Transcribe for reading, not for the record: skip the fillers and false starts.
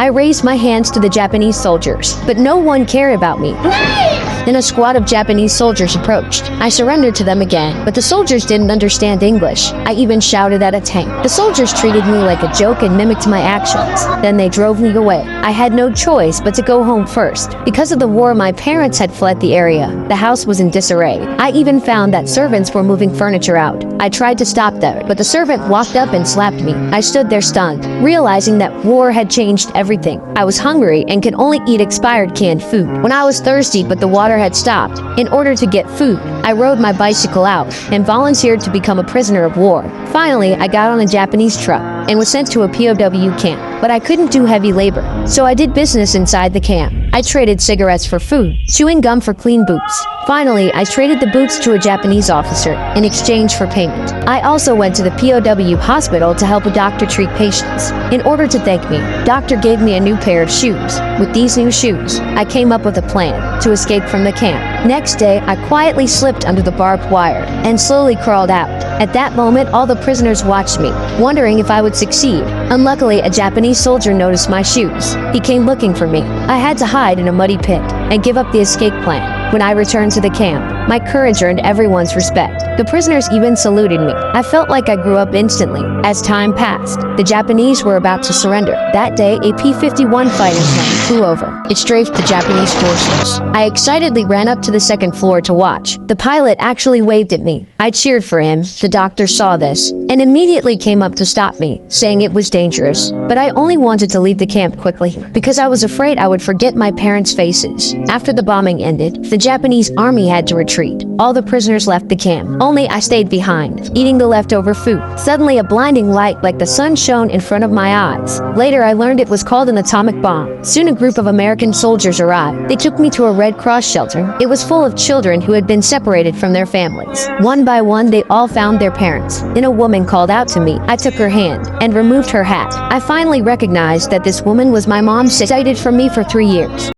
I raised my hands to the Japanese soldiers, but no one cared about me. Then a squad of Japanese soldiers approached. I surrendered to them again, but the soldiers didn't understand English. I even shouted at a tank. The soldiers treated me like a joke and mimicked my actions. Then they drove me away. I had no choice but to go home first. Because of the war, my parents had fled the area. The house was in disarray. I even found that servants were moving furniture out. I tried to stop them, but the servant walked up and slapped me. I stood there stunned, realizing that war had changed everything. I was hungry and could only eat expired canned food. When I was thirsty but the water had stopped, in order to get food, I rode my bicycle out and volunteered to become a prisoner of war. Finally, I got on a Japanese truck and was sent to a POW camp, but I couldn't do heavy labor, so I did business inside the camp. I traded cigarettes for food, chewing gum for clean boots. Finally, I traded the boots to a Japanese officer in exchange for payment. I also went to the POW hospital to help a doctor treat patients. In order to thank me, doctor gave me a new pair of shoes. With these new shoes, I came up with a plan to escape from the camp. Next day, I quietly slipped under the barbed wire and slowly crawled out. At that moment, all the prisoners watched me, wondering if I would succeed. Unluckily, a Japanese soldier noticed my shoes. He came looking for me. I had to hide in a muddy pit and give up the escape plan. When I returned to the camp, my courage earned everyone's respect. The prisoners even saluted me. I felt like I grew up instantly. As time passed, the Japanese were about to surrender. That day, a P-51 fighter plane flew over. It strafed the Japanese forces. I excitedly ran up to the second floor to watch. The pilot actually waved at me. I cheered for him. The doctor saw this and immediately came up to stop me, saying it was dangerous. But I only wanted to leave the camp quickly because I was afraid I would forget my parents' faces. After the bombing ended, the Japanese army had to retreat. All the prisoners left the camp. Only I stayed behind, eating the leftover food. Suddenly, a blinding light like the sun shone in front of my eyes. Later, I learned it was called an atomic bomb. Soon, a group of American soldiers arrived. They took me to a Red Cross shelter. It was full of children who had been separated from their families. One by one, they all found their parents. Then a woman called out to me. I took her hand and removed her hat. I finally recognized that this woman was my mom, separated from me for 3 years.